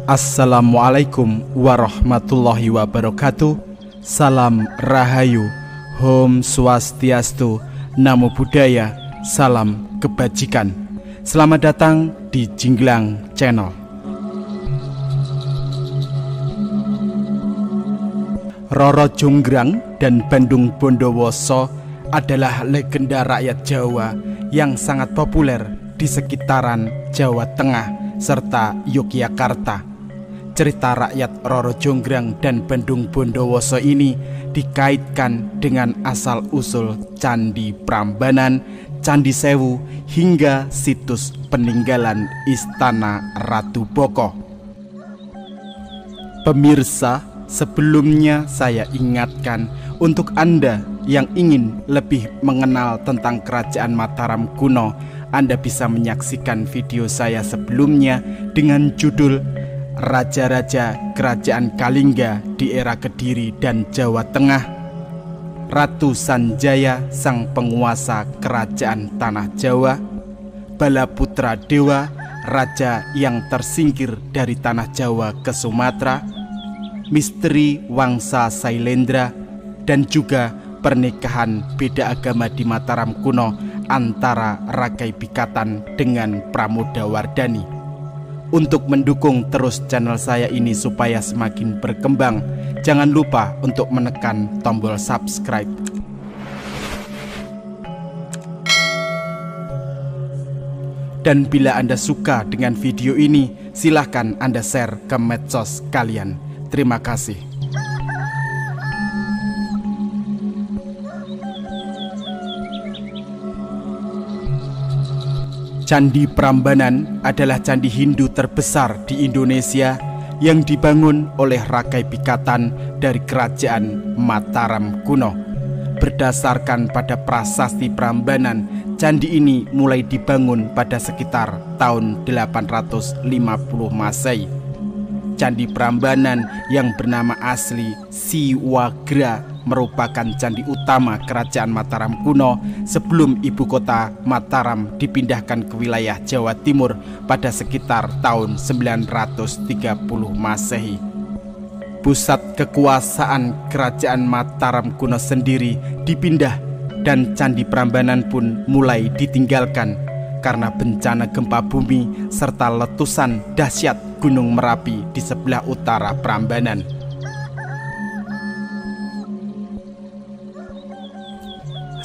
Assalamualaikum warahmatullahi wabarakatuh. Salam Rahayu, Om Swastiastu, Namo Buddhaya, salam kebajikan. Selamat datang di Jinglang Channel. Roro Jonggrang dan Bandung Bondowoso adalah legenda rakyat Jawa yang sangat populer di sekitaran Jawa Tengah serta Yogyakarta. Cerita rakyat Roro Jonggrang dan Bandung Bondowoso ini dikaitkan dengan asal-usul Candi Prambanan, Candi Sewu, hingga situs peninggalan Istana Ratu Boko. Pemirsa, sebelumnya saya ingatkan untuk Anda yang ingin lebih mengenal tentang Kerajaan Mataram kuno, Anda bisa menyaksikan video saya sebelumnya dengan judul Raja-Raja Kerajaan Kalingga di era Kediri dan Jawa Tengah. Ratu Sanjaya, sang penguasa Kerajaan Tanah Jawa. Balaputra Dewa, raja yang tersingkir dari Tanah Jawa ke Sumatera. Misteri Wangsa Sailendra, dan juga pernikahan beda agama di Mataram kuno antara Rakai Pikatan dengan Pramodawardhani. Untuk mendukung terus channel saya ini supaya semakin berkembang, jangan lupa untuk menekan tombol subscribe. Dan bila Anda suka dengan video ini, silahkan Anda share ke medsos kalian. Terima kasih. Candi Prambanan adalah candi Hindu terbesar di Indonesia yang dibangun oleh Rakai Pikatan dari Kerajaan Mataram kuno. Berdasarkan pada prasasti Prambanan, candi ini mulai dibangun pada sekitar tahun 850 Masehi. Candi Prambanan yang bernama asli Siwagra merupakan candi utama Kerajaan Mataram kuno sebelum ibu kota Mataram dipindahkan ke wilayah Jawa Timur pada sekitar tahun 930 Masehi. Pusat kekuasaan Kerajaan Mataram kuno sendiri dipindah dan Candi Prambanan pun mulai ditinggalkan karena bencana gempa bumi serta letusan dahsyat Gunung Merapi di sebelah utara Prambanan.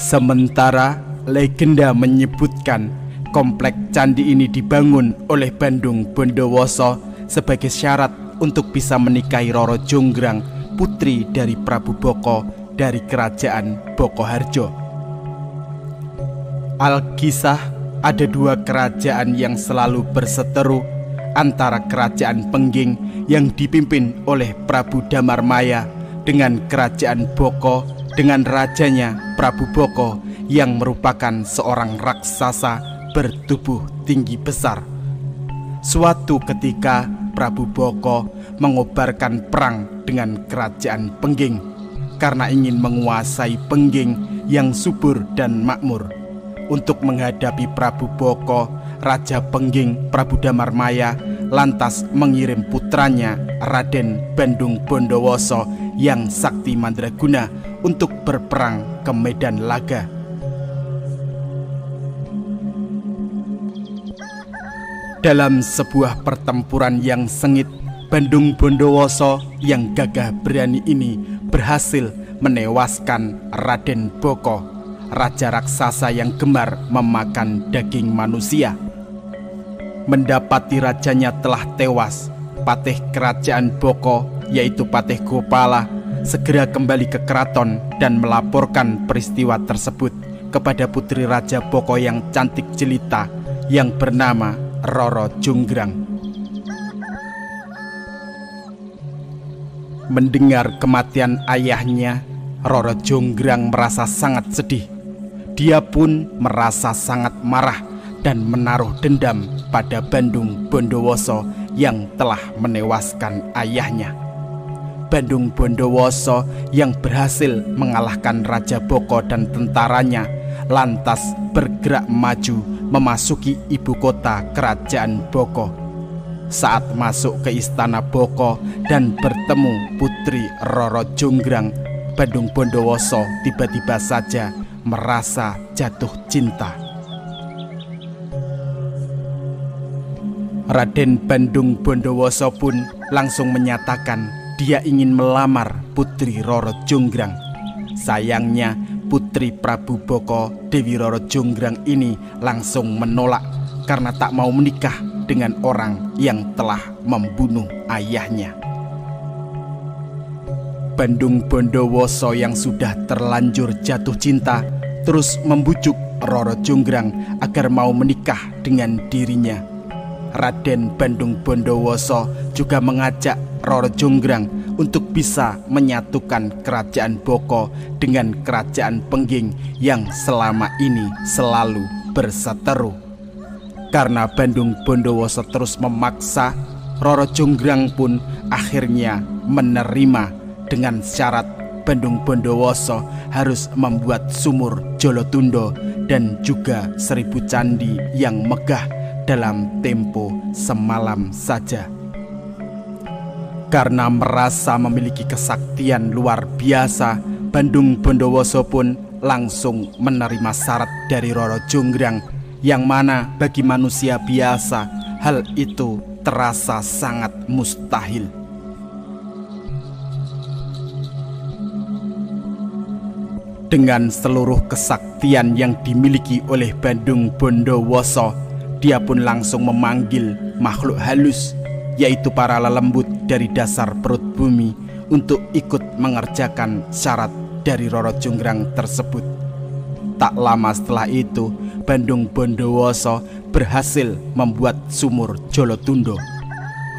Sementara legenda menyebutkan komplek candi ini dibangun oleh Bandung Bondowoso sebagai syarat untuk bisa menikahi Roro Jonggrang, putri dari Prabu Boko dari Kerajaan Bokoharjo. Alkisah, ada dua kerajaan yang selalu berseteru, antara Kerajaan Pengging yang dipimpin oleh Prabu Damarmaya dengan Kerajaan Boko dengan rajanya Prabu Boko yang merupakan seorang raksasa bertubuh tinggi besar. Suatu ketika Prabu Boko mengobarkan perang dengan Kerajaan Pengging karena ingin menguasai Pengging yang subur dan makmur. Untuk menghadapi Prabu Boko, Raja Pengging Prabu Damarmaya lantas mengirim putranya Raden Bandung Bondowoso yang sakti mandraguna untuk berperang ke medan laga. Dalam sebuah pertempuran yang sengit, Bandung Bondowoso yang gagah berani ini berhasil menewaskan Raden Boko, raja raksasa yang gemar memakan daging manusia. Mendapati rajanya telah tewas, patih Kerajaan Boko yaitu Patih Gopala segera kembali ke keraton dan melaporkan peristiwa tersebut kepada putri Raja Boko yang cantik jelita yang bernama Roro Jonggrang. Mendengar kematian ayahnya, Roro Jonggrang merasa sangat sedih. Dia pun merasa sangat marah dan menaruh dendam pada Bandung Bondowoso yang telah menewaskan ayahnya. Bandung Bondowoso yang berhasil mengalahkan Raja Boko dan tentaranya lantas bergerak maju memasuki ibu kota kerajaan Boko. Saat masuk ke istana Boko dan bertemu putri Roro Jonggrang, Bandung Bondowoso tiba-tiba saja merasa jatuh cinta. Raden Bandung Bondowoso pun langsung menyatakan dia ingin melamar putri Roro Jonggrang. Sayangnya putri Prabu Boko, Dewi Roro Jonggrang ini langsung menolak karena tak mau menikah dengan orang yang telah membunuh ayahnya. Bandung Bondowoso yang sudah terlanjur jatuh cinta terus membujuk Roro Jonggrang agar mau menikah dengan dirinya. Raden Bandung Bondowoso juga mengajak Roro Jonggrang untuk bisa menyatukan kerajaan Boko dengan kerajaan Pengging yang selama ini selalu berseteru. Karena Bandung Bondowoso terus memaksa, Roro Jonggrang pun akhirnya menerima dengan syarat Bandung Bondowoso harus membuat sumur Jolotundo dan juga 1000 candi yang megah dalam tempo semalam saja. Karena merasa memiliki kesaktian luar biasa, Bandung Bondowoso pun langsung menerima syarat dari Roro Jonggrang, yang mana bagi manusia biasa hal itu terasa sangat mustahil. Dengan seluruh kesaktian yang dimiliki oleh Bandung Bondowoso, dia pun langsung memanggil makhluk halus, yaitu para lelembut dari dasar perut bumi, untuk ikut mengerjakan syarat dari Roro Jonggrang tersebut. Tak lama setelah itu, Bandung Bondowoso berhasil membuat sumur Jolotundo.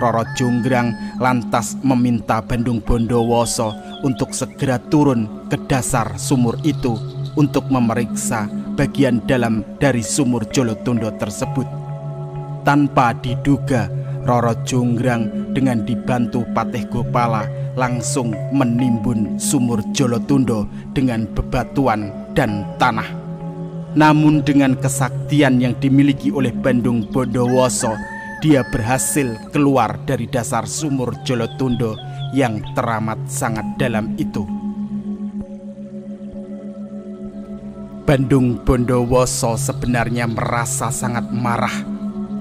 Roro Jonggrang lantas meminta Bandung Bondowoso untuk segera turun ke dasar sumur itu untuk memeriksa bagian dalam dari sumur Jolotundo tersebut. Tanpa diduga, Roro Jonggrang dengan dibantu Patih Gopala langsung menimbun sumur Jolotundo dengan bebatuan dan tanah. Namun dengan kesaktian yang dimiliki oleh Bandung Bondowoso, dia berhasil keluar dari dasar sumur Jolotundo yang teramat sangat dalam itu. Bandung Bondowoso sebenarnya merasa sangat marah,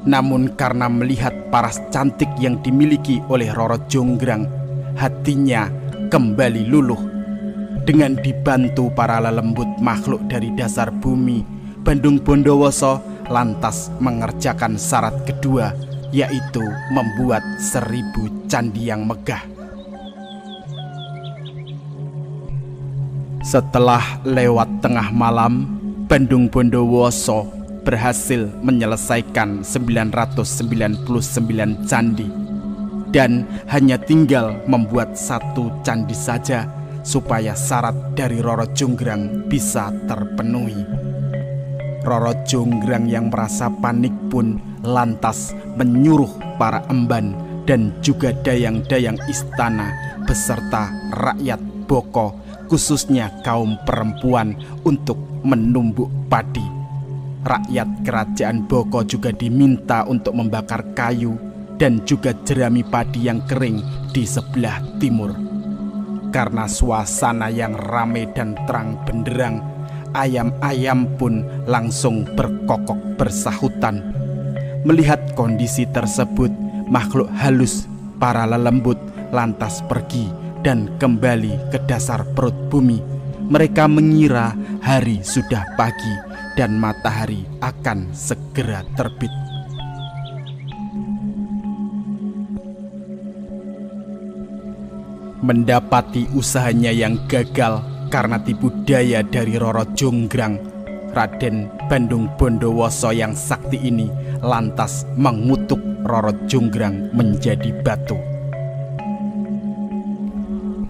namun karena melihat paras cantik yang dimiliki oleh Roro Jonggrang, hatinya kembali luluh. Dengan dibantu para lelembut makhluk dari dasar bumi, Bandung Bondowoso lantas mengerjakan syarat kedua, yaitu membuat 1000 candi yang megah. Setelah lewat tengah malam, Bandung Bondowoso berhasil menyelesaikan 999 candi, dan hanya tinggal membuat 1 candi saja supaya syarat dari Roro Jonggrang bisa terpenuhi. Roro Jonggrang yang merasa panik pun lantas menyuruh para emban dan juga dayang-dayang istana beserta rakyat Boko, khususnya kaum perempuan, untuk menumbuk padi. Rakyat kerajaan Boko juga diminta untuk membakar kayu dan juga jerami padi yang kering di sebelah timur. Karena suasana yang ramai dan terang benderang, ayam-ayam pun langsung berkokok bersahutan. Melihat kondisi tersebut, makhluk halus para lelembut lantas pergi dan kembali ke dasar perut bumi. Mereka mengira hari sudah pagi dan matahari akan segera terbit. Mendapati usahanya yang gagal karena tipu daya dari Roro Jonggrang, Raden Bandung Bondowoso yang sakti ini lantas mengutuk Roro Jonggrang menjadi batu.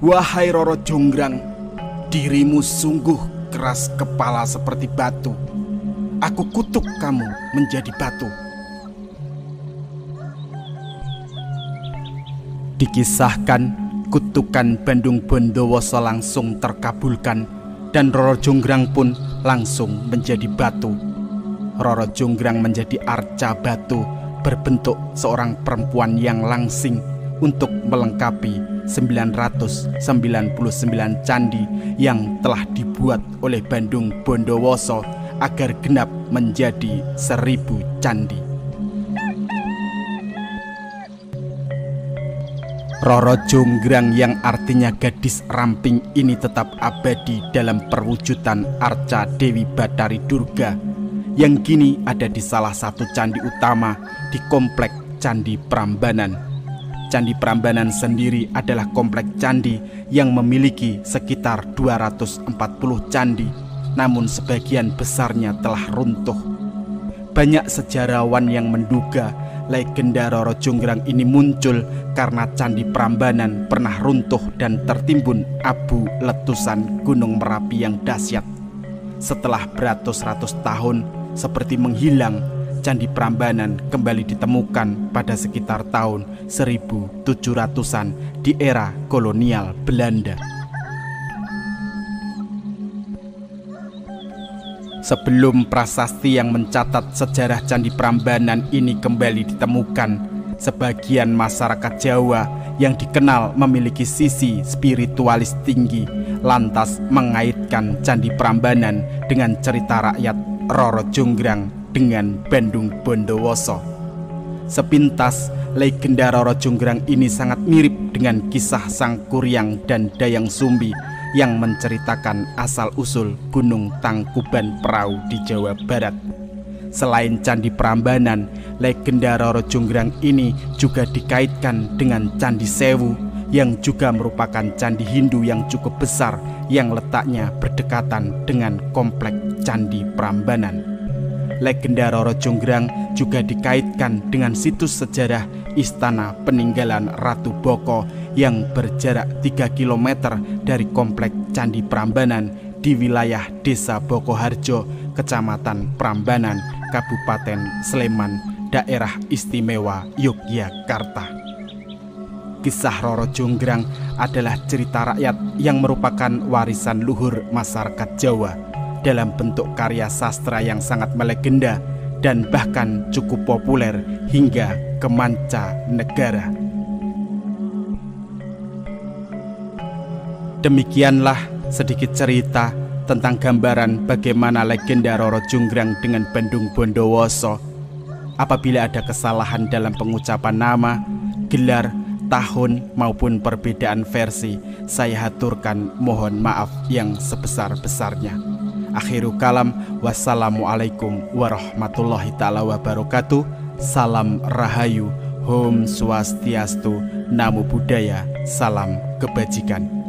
Wahai Roro Jonggrang, dirimu sungguh keras kepala seperti batu. Aku kutuk kamu menjadi batu. Dikisahkan kutukan Bandung Bondowoso langsung terkabulkan dan Roro Jonggrang pun langsung menjadi batu. Roro Jonggrang menjadi arca batu berbentuk seorang perempuan yang langsing untuk melengkapi 999 candi yang telah dibuat oleh Bandung Bondowoso agar genap menjadi 1000 candi. Roro Jonggrang yang artinya gadis ramping ini tetap abadi dalam perwujudan arca Dewi Bathari Durga yang kini ada di salah satu candi utama di komplek Candi Prambanan. Candi Prambanan sendiri adalah komplek candi yang memiliki sekitar 240 candi, namun sebagian besarnya telah runtuh. Banyak sejarawan yang menduga legenda Roro Jonggrang ini muncul karena Candi Prambanan pernah runtuh dan tertimbun abu letusan Gunung Merapi yang dahsyat. Setelah beratus-ratus tahun seperti menghilang, Candi Prambanan kembali ditemukan pada sekitar tahun 1700-an di era kolonial Belanda. Sebelum prasasti yang mencatat sejarah Candi Prambanan ini kembali ditemukan, sebagian masyarakat Jawa yang dikenal memiliki sisi spiritualis tinggi lantas mengaitkan Candi Prambanan dengan cerita rakyat Roro Jonggrang dengan Bandung Bondowoso. Sepintas, legenda Roro Jonggrang ini sangat mirip dengan kisah Sang Kuryang dan Dayang Sumbi yang menceritakan asal-usul Gunung Tangkuban Perahu di Jawa Barat. Selain Candi Prambanan, legenda Roro Jonggrang ini juga dikaitkan dengan Candi Sewu yang juga merupakan candi Hindu yang cukup besar yang letaknya berdekatan dengan komplek Candi Prambanan. Legenda Roro Jonggrang juga dikaitkan dengan situs sejarah Istana Peninggalan Ratu Boko yang berjarak 3 km dari komplek Candi Prambanan di wilayah Desa Bokoharjo, Kecamatan Prambanan, Kabupaten Sleman, Daerah Istimewa Yogyakarta. Kisah Roro Jonggrang adalah cerita rakyat yang merupakan warisan luhur masyarakat Jawa dalam bentuk karya sastra yang sangat melegenda dan bahkan cukup populer hingga ke mancanegara. Demikianlah sedikit cerita tentang gambaran bagaimana legenda Roro Jonggrang dengan Bandung Bondowoso. Apabila ada kesalahan dalam pengucapan nama, gelar, tahun maupun perbedaan versi, saya haturkan mohon maaf yang sebesar-besarnya. Akhiru kalam, wassalamualaikum warahmatullahi ta'ala wabarakatuh. Salam Rahayu, Om Swastiastu, Namo Buddhaya, salam kebajikan.